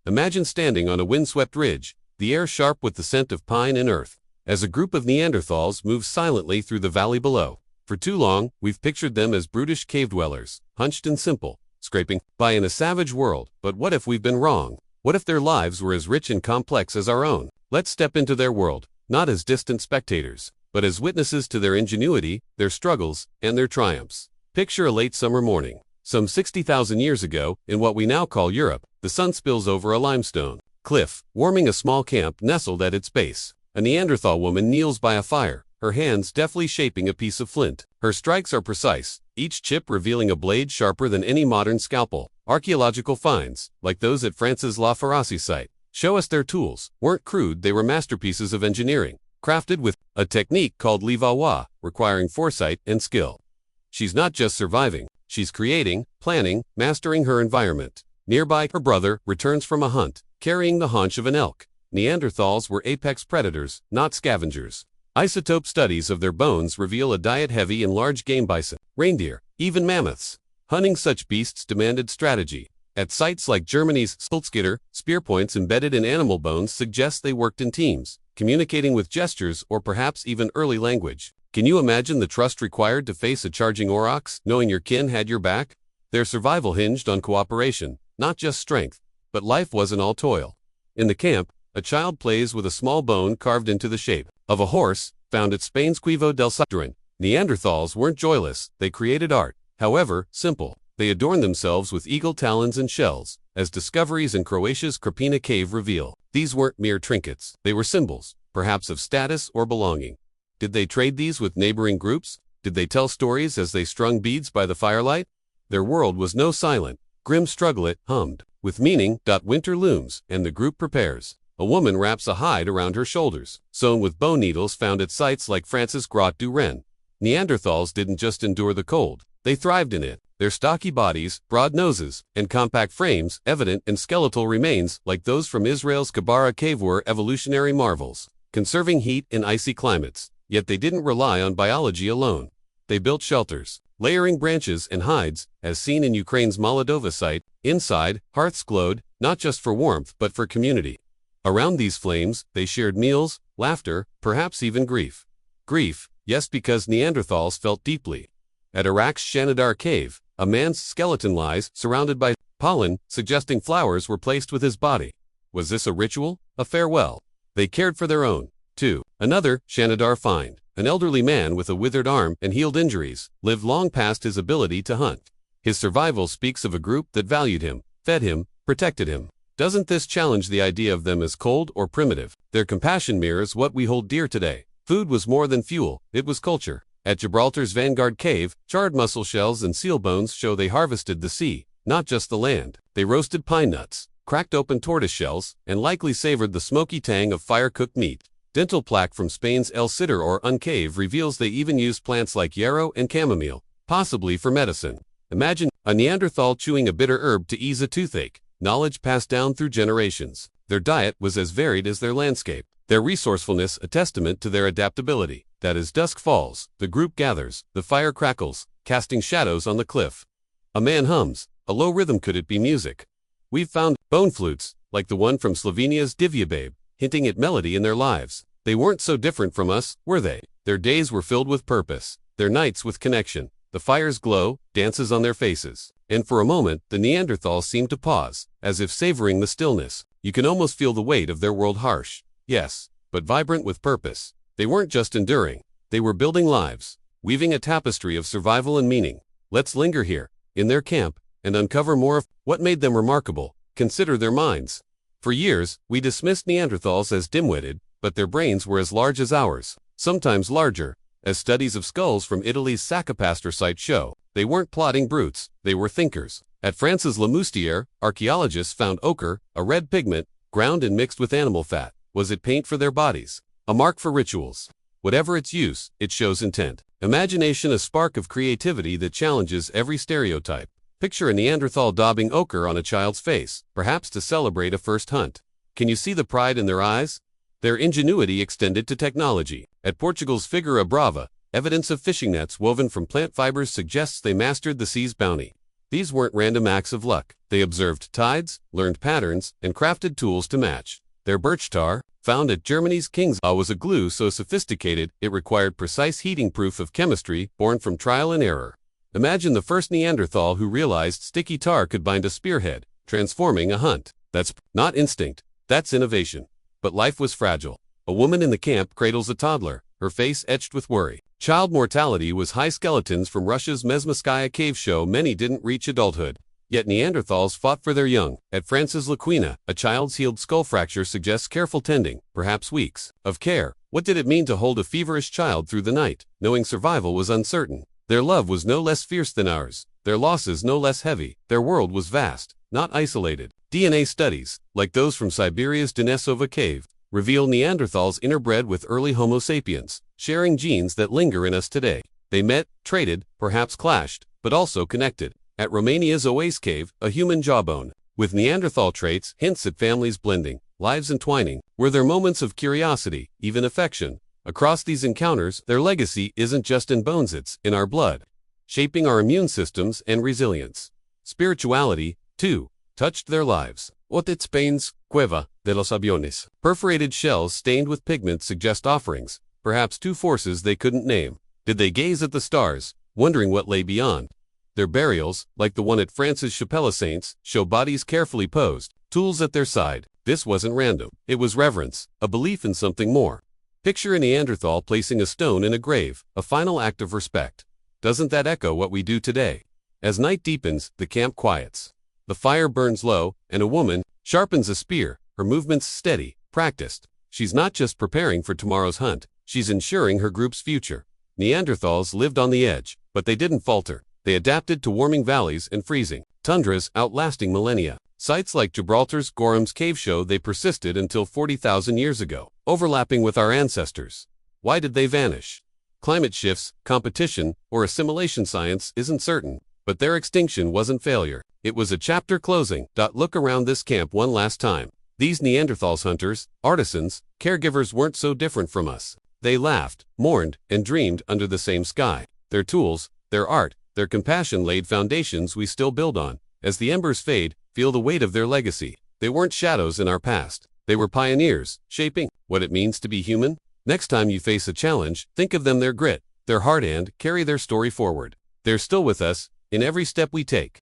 Imagine standing on a windswept ridge, the air sharp with the scent of pine and earth, as a group of Neanderthals moves silently through the valley below. For too long, we've pictured them as brutish cave dwellers, hunched and simple, scraping by in a savage world. But what if we've been wrong? What if their lives were as rich and complex as our own? Let's step into their world, not as distant spectators, but as witnesses to their ingenuity, their struggles, and their triumphs. Picture a late summer morning. Some 60,000 years ago, in what we now call Europe, the sun spills over a limestone cliff, warming a small camp nestled at its base. A Neanderthal woman kneels by a fire, her hands deftly shaping a piece of flint. Her strikes are precise, each chip revealing a blade sharper than any modern scalpel. Archaeological finds, like those at France's La Ferraci site, show us their tools weren't crude, they were masterpieces of engineering, crafted with a technique called l'Ivoire, requiring foresight and skill. She's not just surviving, she's creating, planning, mastering her environment. Nearby, her brother returns from a hunt, carrying the haunch of an elk. Neanderthals were apex predators, not scavengers. Isotope studies of their bones reveal a diet heavy in large game bison, reindeer, even mammoths. Hunting such beasts demanded strategy. At sites like Germany's Salzgitter, spear points embedded in animal bones suggest they worked in teams, communicating with gestures or perhaps even early language. Can you imagine the trust required to face a charging aurochs, knowing your kin had your back? Their survival hinged on cooperation, not just strength, but life wasn't all toil. In the camp, a child plays with a small bone carved into the shape of a horse, found at Spain's Cuevo del Shattering. Neanderthals weren't joyless, they created art. However simple, they adorned themselves with eagle talons and shells, as discoveries in Croatia's Krapina cave reveal. These weren't mere trinkets, they were symbols, perhaps of status or belonging. Did they trade these with neighboring groups? Did they tell stories as they strung beads by the firelight? Their world was no silent, grim struggle, it hummed with meaning. Winter looms, and the group prepares. A woman wraps a hide around her shoulders, sewn with bone needles found at sites like France's Grotte du Rennes. Neanderthals didn't just endure the cold, they thrived in it. Their stocky bodies, broad noses, and compact frames, evident in skeletal remains like those from Israel's Kibara cave, were evolutionary marvels, conserving heat in icy climates. Yet they didn't rely on biology alone. They built shelters, layering branches and hides, as seen in Ukraine's Moldova site. Inside, hearths glowed, not just for warmth but for community. Around these flames, they shared meals, laughter, perhaps even grief. Grief, yes, because Neanderthals felt deeply. At Iraq's Shanidar cave, a man's skeleton lies, surrounded by pollen, suggesting flowers were placed with his body. Was this a ritual? A farewell? They cared for their own, too. Another Shanidar find, an elderly man with a withered arm and healed injuries, lived long past his ability to hunt. His survival speaks of a group that valued him, fed him, protected him. Doesn't this challenge the idea of them as cold or primitive? Their compassion mirrors what we hold dear today. Food was more than fuel, it was culture. At Gibraltar's Vanguard Cave, charred mussel shells and seal bones show they harvested the sea, not just the land. They roasted pine nuts, cracked open tortoise shells, and likely savored the smoky tang of fire-cooked meat. Dental plaque from Spain's El Sidr or Uncave reveals they even used plants like yarrow and chamomile, possibly for medicine. Imagine a Neanderthal chewing a bitter herb to ease a toothache. Knowledge passed down through generations. Their diet was as varied as their landscape. Their resourcefulness a testament to their adaptability. That as dusk falls, the group gathers, the fire crackles, casting shadows on the cliff. A man hums, a low rhythm. Could it be music? We've found bone flutes, like the one from Slovenia's Divjababe, hinting at melody in their lives. They weren't so different from us, were they? Their days were filled with purpose, their nights with connection. The fire's glow dances on their faces. And for a moment, the Neanderthals seemed to pause, as if savoring the stillness. You can almost feel the weight of their world, harsh, yes, but vibrant with purpose. They weren't just enduring, they were building lives, weaving a tapestry of survival and meaning. Let's linger here, in their camp, and uncover more of what made them remarkable. Consider their minds. For years, we dismissed Neanderthals as dim-witted, but their brains were as large as ours, sometimes larger. As studies of skulls from Italy's Sacapastor site show, they weren't plodding brutes, they were thinkers. At France's Le Moustier, archaeologists found ochre, a red pigment, ground and mixed with animal fat. Was it paint for their bodies? A mark for rituals? Whatever its use, it shows intent. Imagination, a spark of creativity that challenges every stereotype. Picture a Neanderthal daubing ochre on a child's face, perhaps to celebrate a first hunt. Can you see the pride in their eyes? Their ingenuity extended to technology. At Portugal's Figueira Brava, evidence of fishing nets woven from plant fibers suggests they mastered the sea's bounty. These weren't random acts of luck. They observed tides, learned patterns, and crafted tools to match. Their birch tar, found at Germany's King's was a glue so sophisticated it required precise heating proof of chemistry born from trial and error. Imagine the first Neanderthal who realized sticky tar could bind a spearhead, transforming a hunt. That's not instinct, that's innovation. But life was fragile. A woman in the camp cradles a toddler, her face etched with worry. Child mortality was high. Skeletons from Russia's Mezhmskaya cave show many didn't reach adulthood. Yet Neanderthals fought for their young. At France's Lequina, a child's healed skull fracture suggests careful tending, perhaps weeks, of care. What did it mean to hold a feverish child through the night, knowing survival was uncertain? Their love was no less fierce than ours, their losses no less heavy. Their world was vast, not isolated. DNA studies, like those from Siberia's Denisova cave, reveal Neanderthals interbred with early Homo sapiens, sharing genes that linger in us today. They met, traded, perhaps clashed, but also connected. At Romania's Oase cave, a human jawbone, with Neanderthal traits, hints at families blending, lives entwining, were there moments of curiosity, even affection. Across these encounters, their legacy isn't just in bones, it's in our blood, shaping our immune systems and resilience. Spirituality, too, touched their lives. Otit Spain's Cueva de los Aviones. Perforated shells stained with pigment suggest offerings, perhaps two forces they couldn't name. Did they gaze at the stars, wondering what lay beyond? Their burials, like the one at France's Chapelle Saints, show bodies carefully posed, tools at their side. This wasn't random. It was reverence, a belief in something more. Picture a Neanderthal placing a stone in a grave, a final act of respect. Doesn't that echo what we do today? As night deepens, the camp quiets. The fire burns low, and a woman sharpens a spear, her movements steady, practiced. She's not just preparing for tomorrow's hunt, she's ensuring her group's future. Neanderthals lived on the edge, but they didn't falter. They adapted to warming valleys and freezing tundras, outlasting millennia. Sites like Gibraltar's Gorham's cave show they persisted until 40,000 years ago, overlapping with our ancestors. Why did they vanish? Climate shifts, competition, or assimilation? Science isn't certain, but their extinction wasn't failure. It was a chapter closing. Look around this camp one last time. These Neanderthals, hunters, artisans, caregivers, weren't so different from us. They laughed, mourned, and dreamed under the same sky. Their tools, their art, their compassion laid foundations we still build on. As the embers fade, feel the weight of their legacy. They weren't shadows in our past. They were pioneers, shaping what it means to be human. Next time you face a challenge, think of them, their grit, their heart, and carry their story forward. They're still with us, in every step we take.